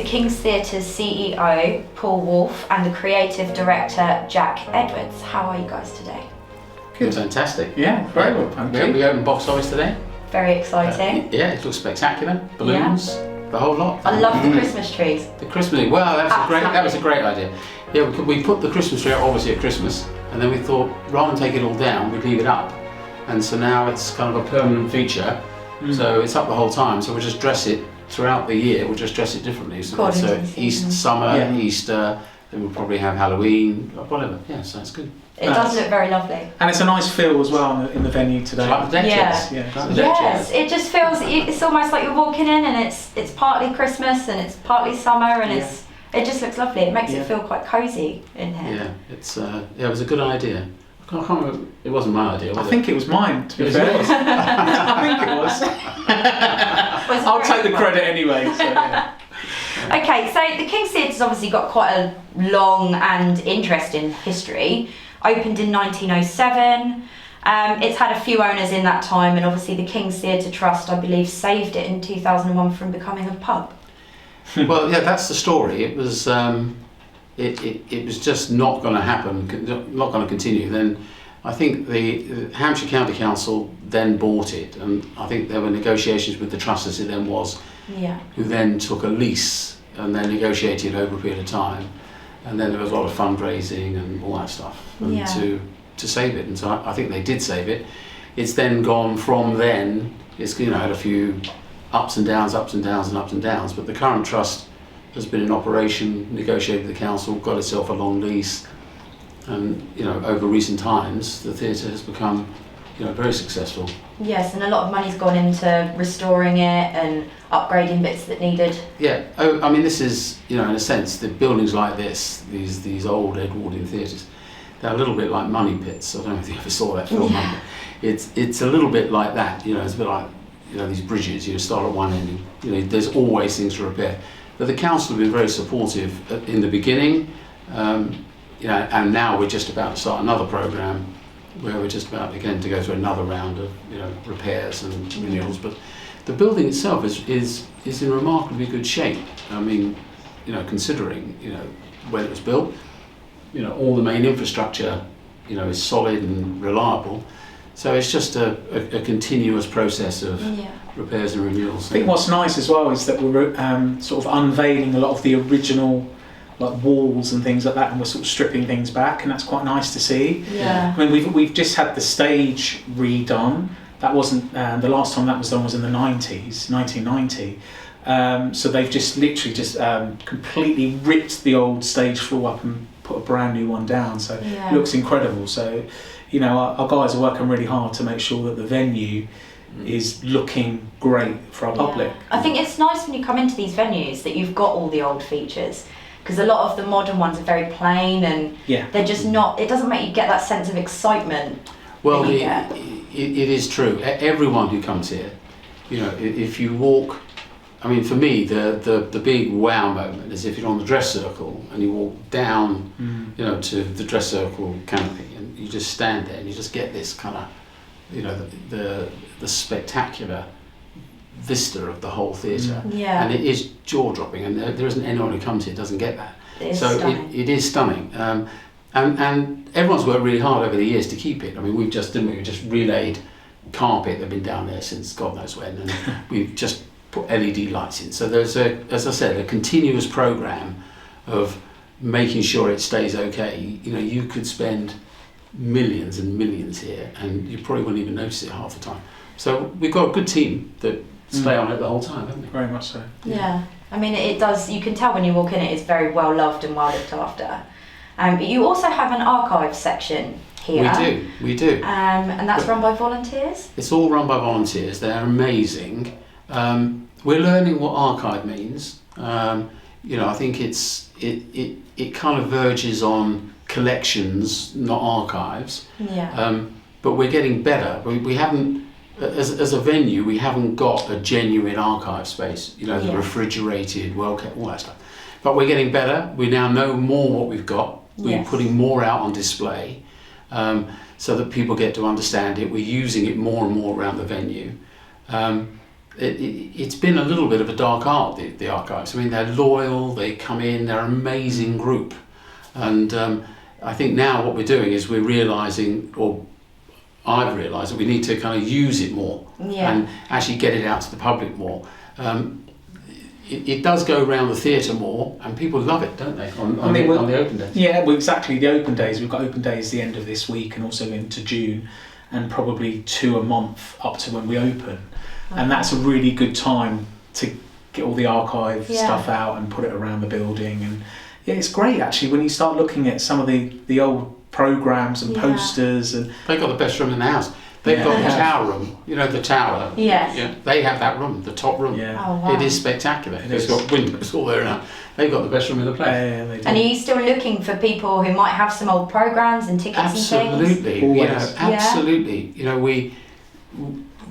King's Theatre's CEO, Paul Woolf, and the creative director, Jack Edwards. How are you guys today? Good. Fantastic. Yeah, very well, thank you. We opened box office today. Very exciting. Yeah, it looks spectacular. Balloons, the whole lot. I love the Christmas trees. The Christmas tree. Well, that was a great idea. Yeah, we put the Christmas tree out obviously at Christmas, and then we thought rather than take it all down, we'd leave it up. And so now it's kind of a permanent feature. So it's up the whole time. So we'll just dress it throughout the year. We'll just dress it differently. So Easter, summer, Easter. Then we'll probably have Halloween, whatever. Yeah, so it's good. It does look very lovely. And it's a nice feel as well in the venue today. Like the deck chairs. Yes, it just feels, it's almost like you're walking in and it's partly Christmas and it's partly summer and it just looks lovely. It makes it feel quite cosy in here. Yeah, it was a good idea. I can't remember, it wasn't my idea, was it? I think it was mine, to be fair. I think it was. I'll take the credit anyway. So, yeah. Okay, so the King's Theatre's obviously got quite a long and interesting history. Opened in 1907. It's had a few owners in that time, and obviously the King's Theatre Trust, I believe, saved it in 2001 from becoming a pub. Well, yeah, that's the story. It was it was just not going to happen, not going to continue. Then I think the Hampshire County Council then bought it, and I think there were negotiations with the trust as it then was, who then took a lease and then negotiated over a period of time, and then there was a lot of fundraising and all that stuff to save it, and so I think they did save it. It's then gone from then. It's had a few ups and downs, but the current trust has been in operation, negotiated with the council, got itself a long lease, and over recent times the theatre has become very successful. Yes, and a lot of money's gone into restoring it and upgrading bits that needed. Yeah, I mean this is in a sense the buildings like this, these old Edwardian theatres, they're a little bit like money pits. I don't know if you ever saw that film. Yeah. It's a little bit like that. It's a bit like these bridges. You start at one end. There's always things to repair. But the council have been very supportive in the beginning, and now we're just about to start another programme where we're just about again to go through another round of repairs and renewals. But the building itself is in remarkably good shape. I mean, considering when it was built, all the main infrastructure is solid and reliable. So it's just a continuous process of repairs and renewals. I think what's nice as well is that we're sort of unveiling a lot of the original walls and things like that, and we're sort of stripping things back, and that's quite nice to see. Yeah. I mean, we've just had the stage redone. That wasn't the last time that was done was in the 90s, 1990. So they've just literally completely ripped the old stage floor up and put a brand new one down. So it looks incredible. So our guys are working really hard to make sure that the venue is looking great for our public. I think it's nice when you come into these venues that you've got all the old features, because a lot of the modern ones are very plain and they're just not, it doesn't make you get that sense of excitement. Well, it is true. Everyone who comes here, if you walk, I mean, for me, the big wow moment is if you're on the dress circle and you walk down, to the dress circle canopy, and you just stand there and you just get this kind of, the spectacular vista of the whole theatre. And it is jaw-dropping, and there isn't anyone who comes here doesn't get that. It is stunning. And everyone's worked really hard over the years to keep it. I mean, we just relayed carpet that had been down there since God knows when, and we've just put LED lights in. So there's as I said, a continuous programme of making sure it stays okay. You could spend millions and millions here and you probably wouldn't even notice it half the time. So we've got a good team that stay on it the whole time, haven't we? Very much so. Yeah. I mean, it does, you can tell when you walk in, it is very well loved and well looked after. But you also have an archives section here. We do. And that's run by volunteers? It's all run by volunteers. They're amazing. We're learning what archive means. I think it kind of verges on collections, not archives. But we're getting better. We haven't, as a venue, we haven't got a genuine archive space. The refrigerated, well kept, all that stuff. But we're getting better. We now know more what we've got. We're putting more out on display, so that people get to understand it. We're using it more and more around the venue. it's been a little bit of a dark art, the archives. I mean, they're loyal, they come in, they're an amazing group. And I think now what we're doing is we're realising, or I've realised, that we need to kind of use it more and actually get it out to the public more. It does go around the theatre more, and people love it, don't they, on the open days? Yeah, well, exactly, the open days. We've got open days the end of this week and also into June, and probably 2 a month up to when we open. And that's a really good time to get all the archive stuff out and put it around the building. And yeah, it's great actually when you start looking at some of the old programmes and posters. And they've got the best room in the house. They've got the tower room, you know, the tower. Yes. Yeah, they have that room, the top room. Yeah. Oh, wow. It is spectacular. It's got windows all there now. They've got the best room in the place. they do. And are you still looking for people who might have some old programmes and tickets and things? Absolutely. Always. You know, absolutely. You know,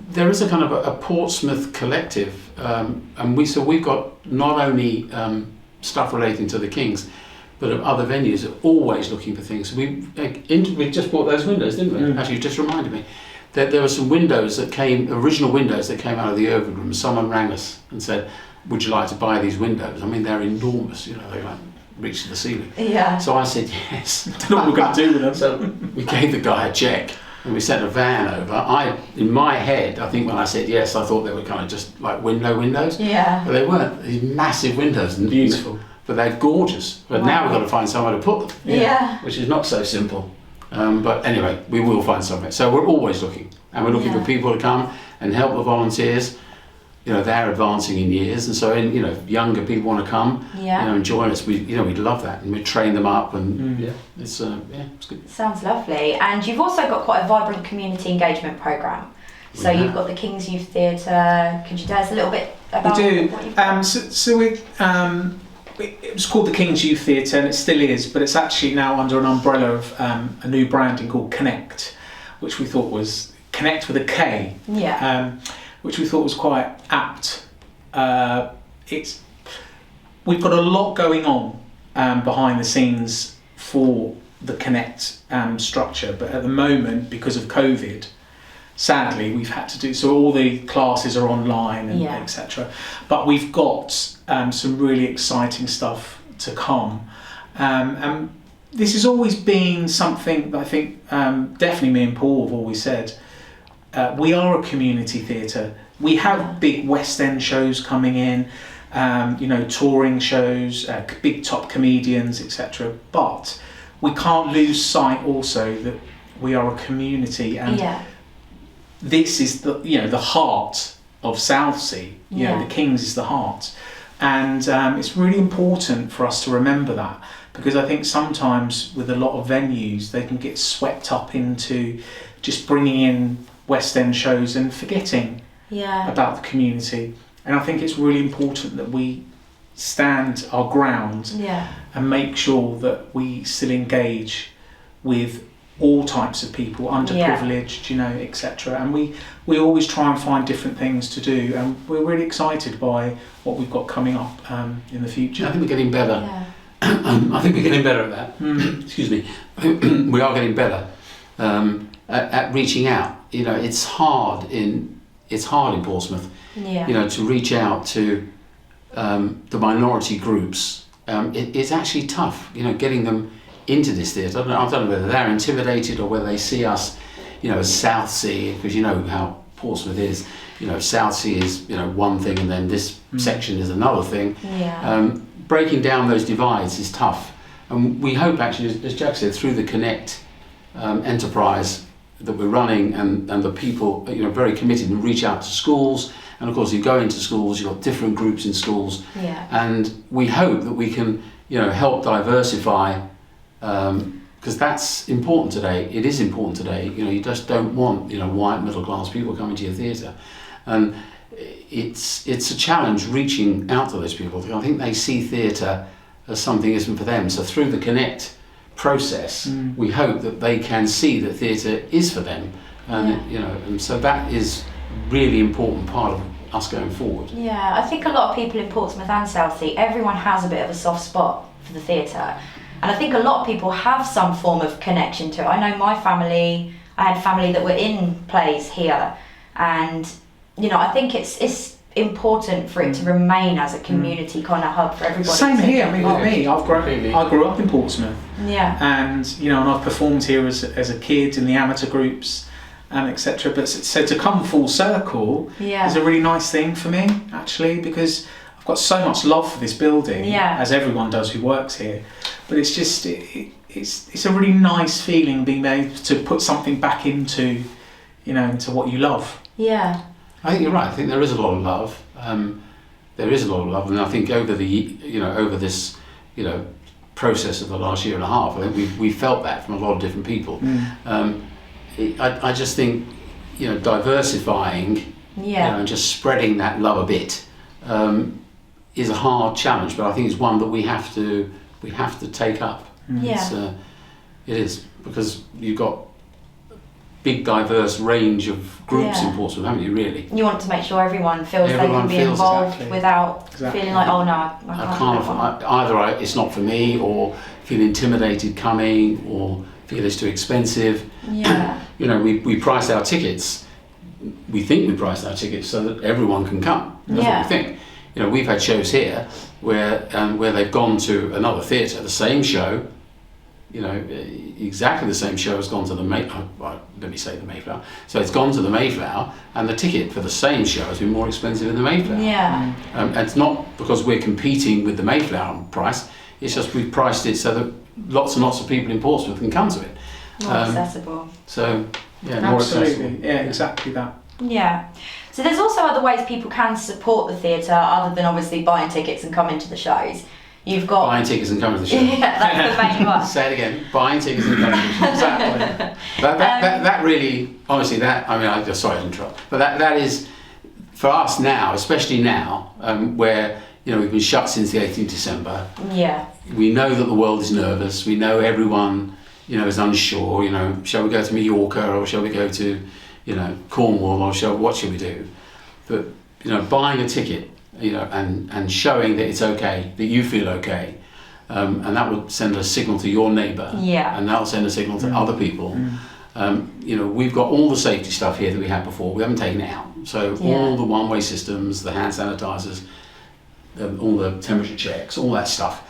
there is a kind of a Portsmouth collective, and we've got not only stuff relating to the Kings, but of other venues are always looking for things. We just bought those windows, didn't we? Actually, you just reminded me that there were some windows original windows that came out of the Irving room. Someone rang us and said, "Would you like to buy these windows?" I mean, they're enormous. You know, they like reach to the ceiling. Yeah. So I said yes. Don't know what we're going to do with them. So we gave the guy a check. And we sent a van over. In my head, I think when I said yes, I thought they were kind of just like windows. Yeah. But they weren't. These massive windows. Beautiful. But they're gorgeous. But now we've got to find somewhere to put them. Yeah. Which is not so simple. But anyway, we will find somewhere. So we're always looking. And we're looking for people to come and help the volunteers. You know, they're advancing in years. And so, younger people want to come, and join us. We'd love that. And we'd train them up. And it's good. Sounds lovely. And you've also got quite a vibrant community engagement programme. So you've got the King's Youth Theatre. Could you tell us a little bit about what you've got? It was called the King's Youth Theatre, and it still is, but it's actually now under an umbrella of a new branding called Connect, which we thought was Connect with a K. Yeah. Which we thought was quite apt. We've got a lot going on behind the scenes for the Connect structure, but at the moment, because of COVID, sadly, we've had to do so. All the classes are online and etc. But we've got some really exciting stuff to come, and this has always been something that I think definitely me and Paul have always said. We are a community theatre. We have big West End shows coming in, touring shows, big top comedians, etc. But we can't lose sight also that we are a community, and this is the heart of Southsea. The Kings is the heart, and it's really important for us to remember that, because I think sometimes with a lot of venues they can get swept up into just bringing in West End shows and forgetting about the community. And I think it's really important that we stand our ground and make sure that we still engage with all types of people, underprivileged, etc. And we always try and find different things to do, and we're really excited by what we've got coming up in the future. I think we're getting better. I think we're getting better at that. Excuse me. We are getting better at reaching out. It's hard in Portsmouth. To reach out to the minority groups. It's actually tough. Getting them into this theatre. I don't know whether they're intimidated or whether they see us, as Southsea, because how Portsmouth is. Southsea is one thing, and then this section is another thing. Breaking down those divides is tough, and we hope actually, as Jack said, through the Connect enterprise that we're running, and the people very committed and reach out to schools, and of course you go into schools, you've got different groups in schools, and we hope that we can help diversify, because that's important today. It is important today. You just don't want white middle class people coming to your theatre, and it's a challenge reaching out to those people. I think they see theatre as something isn't for them. So through the Connect process, we hope that they can see that theatre is for them, and and so that is really important part of us going forward. I think a lot of people in Portsmouth and Southsea, everyone has a bit of a soft spot for the theatre, and I think a lot of people have some form of connection to it. I know my family, I had family that were in plays here, and I think it's important for it to remain as a community kind of hub for everybody. Same to here. I get mean, with involved. me, I grew up in Portsmouth, Yeah. and and I've performed here as a kid in the amateur groups, and etc. But so to come full circle Yeah. is a really nice thing for me, actually, because I've got so much love for this building, Yeah. as everyone does who works here. But it's just it's a really nice feeling being able to put something back into what you love. Yeah. I think you're right. I think there is a lot of love. There is a lot of love, and I think over this process of the last year and a half, I think we felt that from a lot of different people. I just think diversifying, and just spreading that love a bit is a hard challenge, but I think it's one that we have to take up. Yeah. It is, because you've got big diverse range of groups in Portsmouth, haven't you, really? You want to make sure everyone feels they Everyone can be feels involved exactly. without Exactly. feeling like, oh no, I I can't. can't, either it's not for me, or feel intimidated coming, or feel it's too expensive. Yeah. We priced our tickets, we think we priced our tickets so that everyone can come. That's what we think. We've had shows here where they've gone to another theatre, the same show, exactly the same show has gone to the Mayflower. So it's gone to the Mayflower, and the ticket for the same show has been more expensive in the Mayflower. Yeah. It's not because we're competing with the Mayflower price, it's just we've priced it so that lots and lots of people in Portsmouth can come to it. More accessible. So, more accessible. Absolutely. Yeah, exactly that. Yeah. So there's also other ways people can support the theatre other than obviously buying tickets and coming to the shows. You've got Buying tickets and coming to the show. Yeah, that's the main one. Say it again. Buying tickets and coming to the show. Exactly. That really, honestly, sorry to interrupt, but that is, for us now, especially now, where we've been shut since the 18th of December. Yeah. We know that the world is nervous. We know everyone, is unsure. Shall we go to Mallorca, or shall we go to, Cornwall, or what shall we do? But buying a ticket, and showing that it's okay, that you feel okay, and that would send a signal to your neighbour. Yeah. And that will send a signal to other people. We've got all the safety stuff here that we had before. We haven't taken it out. So all the one-way systems, the hand sanitisers, all the temperature checks, all that stuff.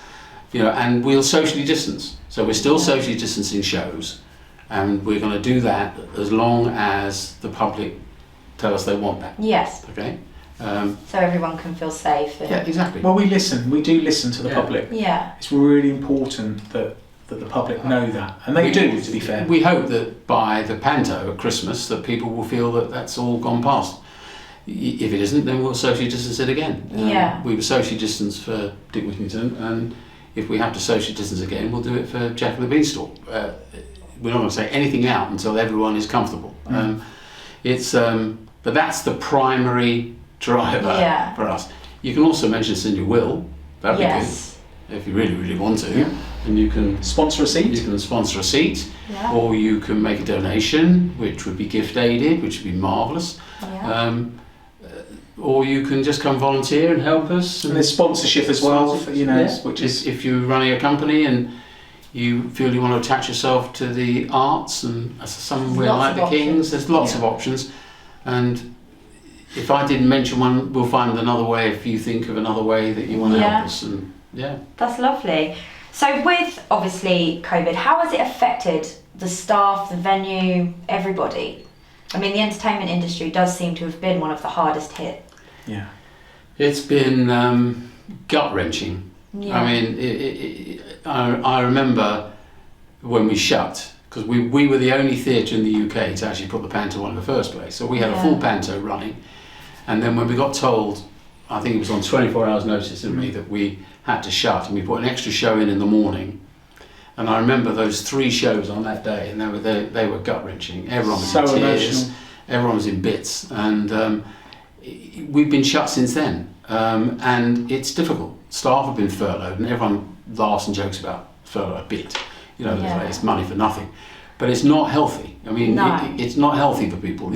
And we'll socially distance. So we're still socially distancing shows, and we're going to do that as long as the public tell us they want that. Yes. Okay. So everyone can feel safe. And Yeah, exactly. Well, we do listen to the Yeah. public. Yeah. It's really important that the public know that, and they do, to be fair. We hope that by the panto at Christmas that people will feel that that's all gone past. If it isn't, then we'll socially distance it again. Yeah. We were socially distanced for Dick Whittington, and if we have to socially distance again, we'll do it for Jack and the Beanstalk. We're not going to say anything out until everyone is comfortable. But that's the primary driver for us. You can also mention this in your will. That'd be good if you really, really want to. Yeah. And you can Sponsor a seat. You can sponsor a seat, Yeah. or you can make a donation, which would be gift aided, which would be marvellous. Yeah. Or you can just come volunteer and help us. And there's sponsorship as well, which is if you're running a company and you feel you want to attach yourself to the arts and somewhere Lots like of the Kings, options. there's lots of options. And if I didn't mention one, we'll find another way if you think of another way that you want to help us. And That's lovely. So with obviously COVID, how has it affected the staff, the venue, everybody? I mean, the entertainment industry does seem to have been one of the hardest hit. Yeah. It's been gut-wrenching. Yeah. I mean, I remember when we shut, because we were the only theatre in the UK to actually put the panto on in the first place. So we had a full panto running. And then when we got told, I think it was on 24 hours notice, didn't we, that we had to shut, and we put an extra show in the morning. And I remember those 3 shows on that day, and they were gut-wrenching. Everyone was in tears, emotional. everyone was in bits. And we've been shut since then. And it's difficult. Staff have been furloughed, and everyone laughs and jokes about furlough a bit. It's money for nothing. But it's not healthy. I mean, it's not healthy for people.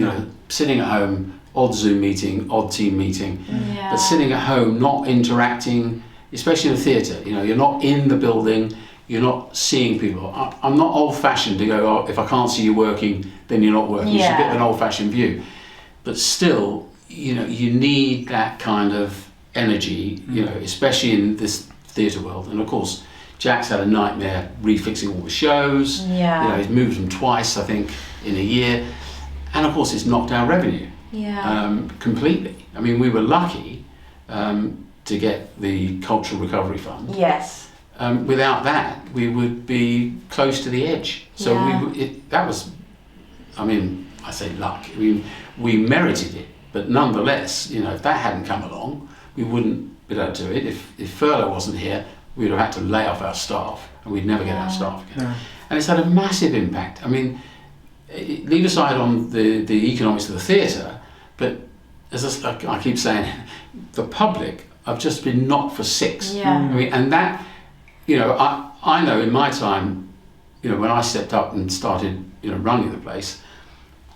Sitting at home, odd Zoom meeting, odd team meeting, but sitting at home, not interacting, especially in a theatre. You're not in the building, you're not seeing people. I'm not old-fashioned to go, if I can't see you working, then you're not working. It's a bit of an old-fashioned view. But still, you need that kind of energy, especially in this theatre world. And of course, Jack's had a nightmare refixing all the shows. Yeah. He's moved them twice, I think, in a year. And of course, it's knocked down revenue completely. I mean, we were lucky to get the Cultural Recovery Fund. Yes. Without that, we would be close to the edge. So that was, I mean, I say luck. I mean, we merited it, but nonetheless, if that hadn't come along, we wouldn't be able to do it. If furlough wasn't here, we'd have had to lay off our staff, and we'd never get our staff again. No. And it's had a massive impact. I mean, leave aside on the economics of the theatre, but as I keep saying, the public have just been knocked for six. Yeah. I mean, and that, I know in my time, when I stepped up and started, running the place,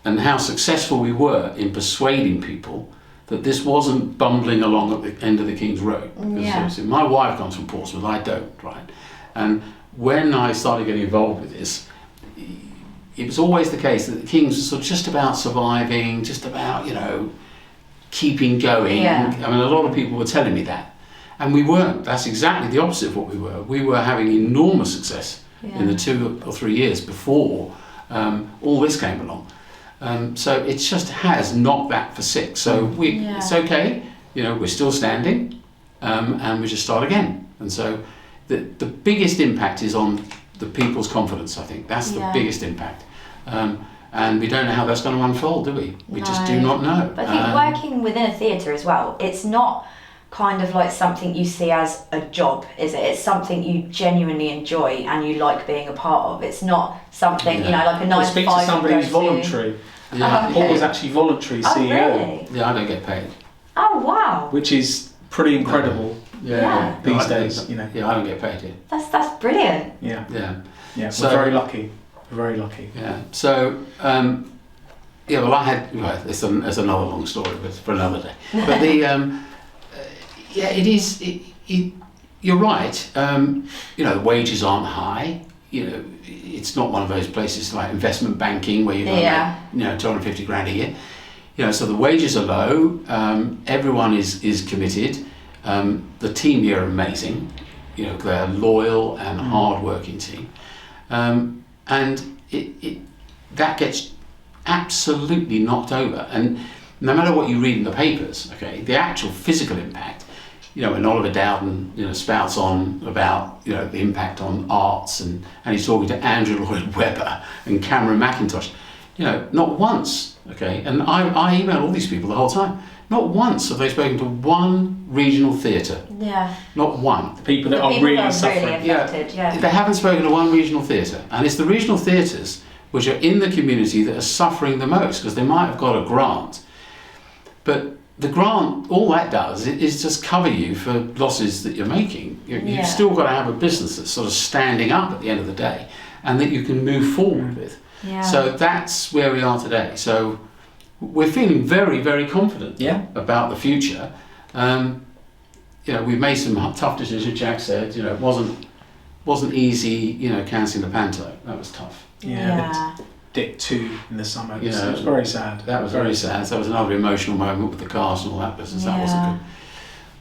and how successful we were in persuading people that this wasn't bumbling along at the end of the King's Road. Because my wife comes from Portsmouth, I don't, right? And when I started getting involved with this, it was always the case that the King's was sort of just about surviving, just about, keeping going. Yeah. I mean, a lot of people were telling me that. And we weren't. That's exactly the opposite of what we were. We were having enormous success in the 2 or 3 years before all this came along. So it just has knocked that for six. So it's okay. We're still standing, and we just start again. And so the biggest impact is on the people's confidence. I think that's the biggest impact. And we don't know how that's going to unfold, do we? We just do not know. But I think working within a theatre as well, it's not kind of like something you see as a job, is it? It's something you genuinely enjoy and you like being a part of. It's not something, like a 9 to 5. Speak to somebody who's voluntary. Yeah. Paul was actually voluntary CEO. Really? Yeah, I don't get paid. Oh, wow. Which is pretty incredible these days. Yeah, I don't get paid here. That's brilliant. Yeah. So, we're very lucky. Very lucky. Yeah. So, well, I had. Well, it's another long story, but for another day. But it is. You're right. The wages aren't high. It's not one of those places like investment banking where you're going to make, 250 grand a year. So the wages are low. Everyone is committed. The team here are amazing. They're a loyal and hard-working team. And that gets absolutely knocked over. And no matter what you read in the papers, the actual physical impact, when Oliver Dowden, spouts on about, the impact on arts and he's talking to Andrew Lloyd Webber and Cameron McIntosh, not once, and I email all these people the whole time, not once have they spoken to one regional theatre. Yeah. Not one. The people that are really suffering. Affected, They haven't spoken to one regional theatre. And it's the regional theatres which are in the community that are suffering the most because they might have got a grant. But the grant, all that does is just cover you for losses that you're making. You've still got to have a business that's sort of standing up at the end of the day and that you can move forward with. Yeah. So that's where we are today. So we're feeling very, very confident about the future. We've made some tough decisions. Jack said, it wasn't easy, cancelling the Panto. That was tough. Yeah. Dick 2 in the summer. It was very sad. That was very sad. So that was another emotional moment with the cast and all that business. That wasn't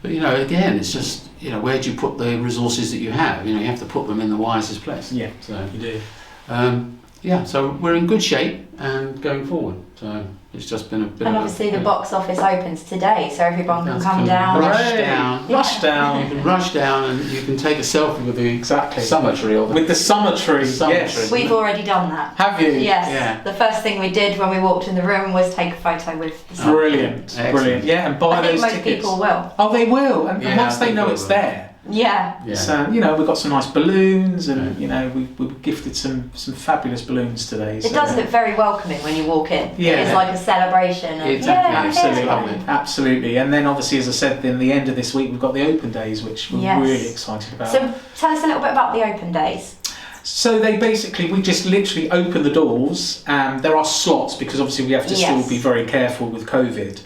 good. But again, it's just where do you put the resources that you have? You have to put them in the wisest place. Yeah, so you do. So we're in good shape and going forward. So it's just been a bit. And obviously the box office opens today, so everyone can come down. Rush down. You can rush down and you can take a selfie with the summer tree. With the summer tree. Yes. We've already done that. Have you? Yes. Yeah. The first thing we did when we walked in the room was take a photo with the summer tree. Brilliant. Yeah, and buy those tickets. I think most people will. Oh, they will. And once they know it's there. Yeah. So we've got some nice balloons, and we were gifted some fabulous balloons today. It does look very welcoming when you walk in. Yeah. It's like a celebration. Absolutely. And then obviously, as I said, in the end of this week we've got the open days, which we're really excited about. So tell us a little bit about the open days. So we just literally open the doors. There are slots because obviously we have to still be very careful with COVID.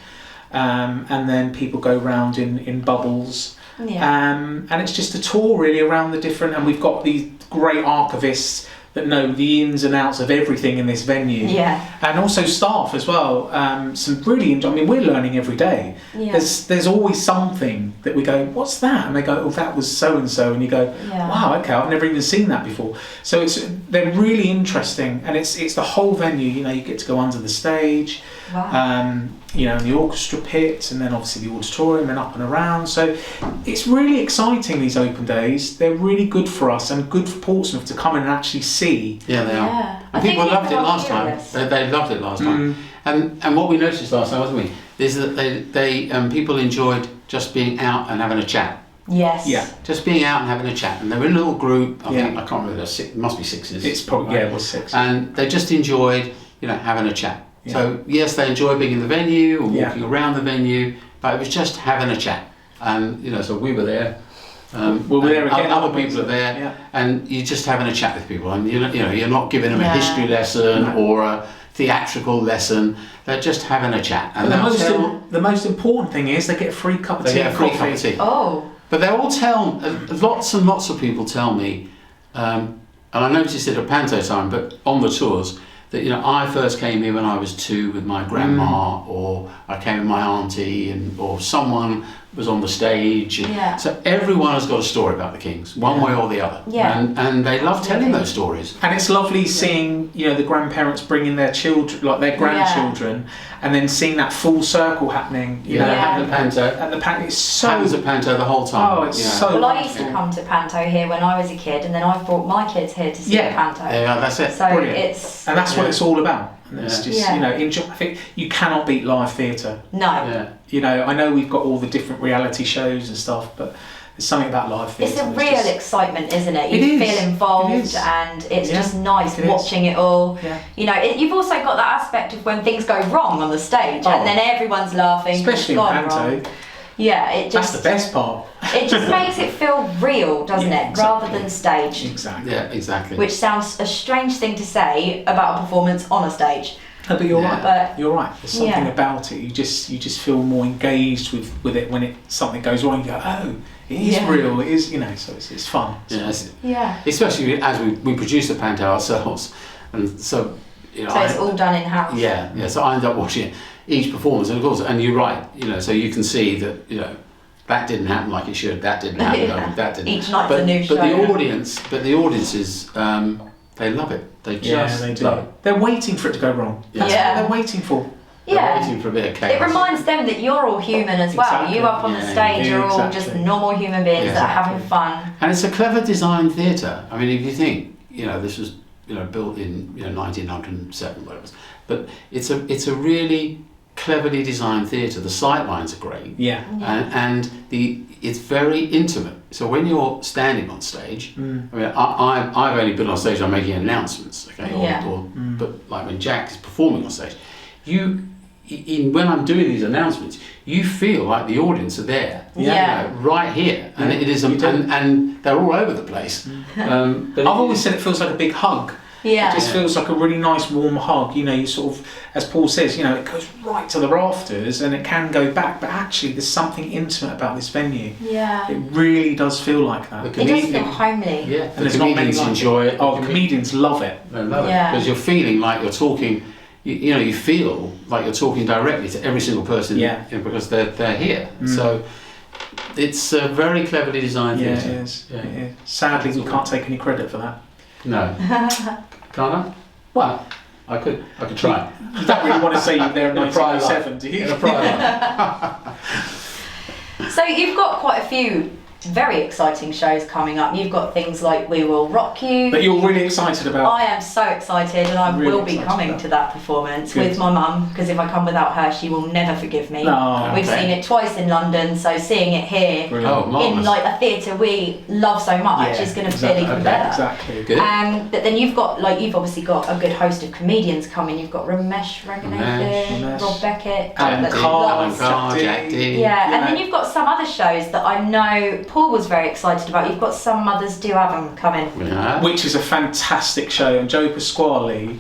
And then people go round in bubbles. Yeah. And it's just a tour really around the different, and we've got these great archivists that know the ins and outs of everything in this venue. Yeah. And also staff as well. Some really, we're learning every day. Yeah. There's always something that we go, what's that? And they go, oh, that was so and so, and you go, Yeah. wow, okay, I've never even seen that before. So they're really interesting, and it's the whole venue. You get to go under the stage. Wow. The orchestra pit, and then obviously the auditorium, and up and around. So it's really exciting, these open days. They're really good for us and good for Portsmouth to come in and actually see. Yeah, they are. Yeah. And people loved it last time. They loved it last time. And what we noticed last time, wasn't we, is that they people enjoyed just being out and having a chat. Yes. Yeah. Just being out and having a chat, and they were in a little group. I Yeah. think I can't remember. It must be sixes. It's probably it was 6. And they just enjoyed, having a chat. Yeah. So yes, they enjoyed being in the venue or Yeah. walking around the venue, but it was just having a chat. And so we were there. We were there again. Other people are there, Yeah. and you're just having a chat with people, and you're not giving them a Yeah. history lesson No. or a theatrical lesson. They're just having a chat. And The most important thing is they get a free cup of they tea. get a and free coffee. cup of tea. Oh. But they all tell, lots and lots of people tell me, and I noticed it at Panto time, but on the tours, that I first came here when I was 2 with my grandma, or I came with my auntie, or someone was on the stage. And Yeah. So everyone has got a story about the Kings, one way or the other. Yeah. And they love telling those stories. And it's lovely seeing, the grandparents bringing their children, like their grandchildren, and then seeing that full circle happening. Having the Panto. And the Panto is so. Happens at Panto the whole time. Oh, it's so. Well, I used to come to Panto here when I was a kid, and then I've brought my kids here to see Panto. Yeah, that's it. So Brilliant. it's And that's what it's all about. And it's just, Yeah. enjoy. I think you cannot beat live theatre. no. Yeah. I know we've got all the different reality shows and stuff, but there's something about live theatre. It's a real excitement, isn't it? It You is. feel It involved, is. and it's Yeah. just nice It is. watching it all. Yeah. You've also got that aspect of when things go wrong on the stage, Oh. and then everyone's laughing. Especially in "It's gone Panto. wrong." Yeah, it That's just the best part. it just makes it feel real, doesn't Yeah, it, rather exactly. than staged. Exactly. Yeah, exactly. Which sounds a strange thing to say about a performance on a stage. No, but you're Yeah. right. But You're right. There's something Yeah. about it. You just feel more engaged with it when something goes wrong. You go, oh, it is Yeah. real. It is, so it's fun. Yeah, yeah, especially as we produce the Panto ourselves, and so so it's all done in house. yeah. So I end up watching each performance, and of course, and you're right, so you can see that that didn't happen like it should, that didn't happen, Yeah. that didn't. Each night's but, a new but show. the audiences, they love it. They just they do. love it. They're waiting for it to go wrong. That's Yeah. what they're waiting for. They're Yeah. waiting for a bit of chaos. It reminds them that you're all human as well. Exactly. You up on the Yeah, stage yeah, are all exactly. just normal human beings Yeah. that are having fun. And it's a clever design theatre. I mean, if you think, this was, built in 1907, whatever. But it's a really cleverly designed theatre. The sight lines are great. Yeah. And it's very intimate. So when you're standing on stage, I've only been on stage. I'm making announcements, okay, but like when Jack is performing on stage, when I'm doing these announcements, you feel like the audience are there, Yeah. right here, and it is, You do. and they're all over the place. But I've always said it feels like a big hug. Yeah. It just feels like a really nice warm hug. You sort of, as Paul says, it goes right to the rafters and it can go back, but actually there's something intimate about this venue. Yeah. It really does feel like that. The It does feel comedian- homely. Yeah, And the there's not many comedians like enjoy it. Oh, the comedians love it. They love Yeah. it because you're feeling like you're talking. You feel like you're talking directly to every single person. Yeah. Because they're here. So it's a very cleverly designed Yeah, theatre. it is. Yeah. It is. Sadly, we can't take any credit for that. No. Can't I? Well, I could try. You don't really want to say you're there in In a private 1907, do you? In a private. So you've got quite a few very exciting shows coming up. You've got things like We Will Rock You. That you're really excited about. I am so excited, and I Really will be excited coming about. to that performance Good. with my mum, because if I come without her, she will never forgive me. No. We've Okay. seen it twice in London, so seeing it here Brilliant. Oh, in marvellous. like a theatre we love so much Yeah, is going to exactly. feel even Okay, better. Exactly. Good. But then you've obviously got a good host of comedians coming. You've got Ramesh Ranganathan, Ramesh. Rob Beckett, Alan lots- Carr, lots- Carr, Jack D. Yeah, and then you've got some other shows that I know Paul was very excited about. You've got Some Mothers Do Have 'Em coming. Yeah. Which is a fantastic show, and Joe Pasquale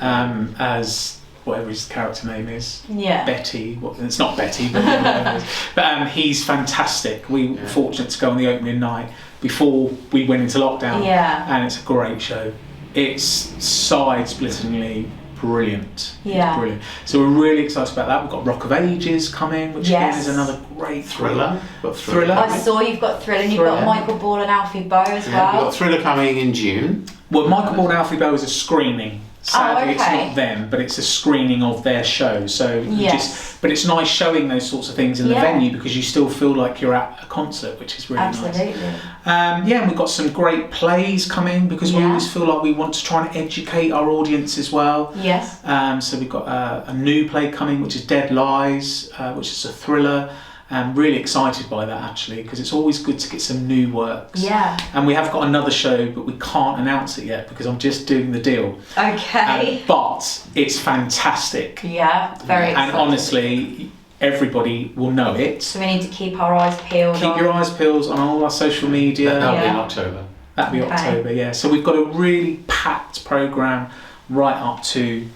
as whatever his character name is. Yeah. Betty. Well, it's not Betty, but, whatever it is. But he's fantastic. We were fortunate to go on the opening night before we went into lockdown. Yeah. And it's a great show. It's side-splittingly brilliant. Yeah. It's brilliant. So we're really excited about that. We've got Rock of Ages coming, which again is another great Thriller. Thriller. I saw you've got Thriller, and you've got Michael Ball and Alfie Boe as We've well. got Thriller coming in June. Well, Michael Ball and Alfie Boe is a screening. Sadly, it's okay. not them, but it's a screening of their show. So Yes. but it's nice showing those sorts of things in the Yeah. venue because you still feel like you're at a concert, which is really nice. Absolutely. And we've got some great plays coming because we Yeah. always feel like we want to try and educate our audience as well. Yes. So we've got a new play coming, which is Dead Lies, which is a thriller. I'm really excited by that actually because it's always good to get some new works. Yeah. And we have got another show, but we can't announce it yet because I'm just doing the deal. Okay. But it's fantastic. Yeah. Very exciting. And honestly, everybody will know it. So we need to keep our eyes peeled. Keep your eyes peeled on all our social media. That'll be in Yeah. October. That'll be Okay. October, yeah. So we've got a really packed programme right up to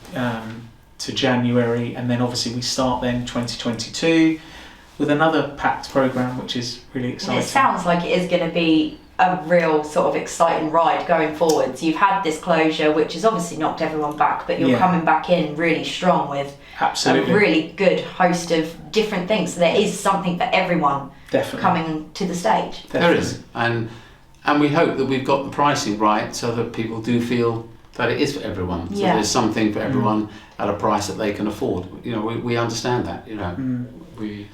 January, and then obviously we start then 2022 with another packed programme, which is really And exciting. it sounds like it is going to be a real sort of exciting ride going forwards. You've had this closure, which has obviously knocked everyone back, but you're Yeah. coming back in really strong with Absolutely, a really good host of different things. So there is something for everyone definitely. coming to the stage. There Definitely. is, and we hope that we've got the pricing right so that people do feel that it is for everyone. So Yeah. there's something for everyone at a price that they can afford. You know, we understand that. You know, we're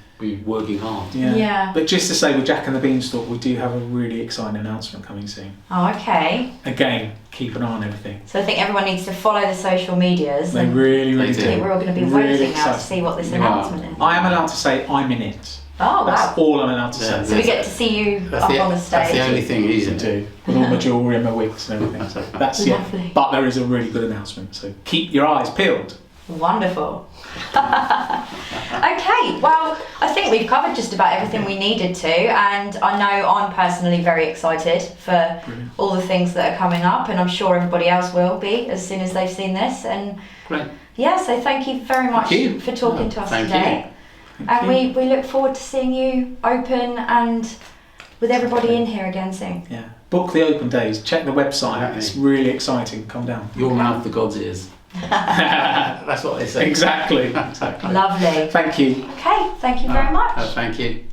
working hard. Yeah. But just to say, with Jack and the Beanstalk, we do have a really exciting announcement coming soon. Oh, okay. Again, keep an eye on everything. So I think everyone needs to follow the social medias. They and really They do. I think we're all going to be Really waiting now to exciting. see what this You announcement is. I am allowed to say I'm in it. Oh, That's wow. all I'm allowed to Yeah. say. So we get to see you That's up the, on the stage. that's the only thing he's I in. do, with all my jewellery and my wigs and everything. So that's Lovely. But there is a really good announcement. So keep your eyes peeled. Wonderful. Okay, well, I think we've covered just about everything we needed to, and I know I'm personally very excited for Brilliant. all the things that are coming up, and I'm sure everybody else will be as soon as they've seen this. And Great. yeah, so thank you very much Thank you. for talking to us Thank today. Thank And you. we look forward to seeing you open and with everybody in here again soon. Yeah. Book the open days. Check the website. Exactly. It's really exciting. Come down. Your mouth, the God's ears. That's what they say. Exactly. Exactly. Lovely. Thank you. Okay, thank you very much. Thank you.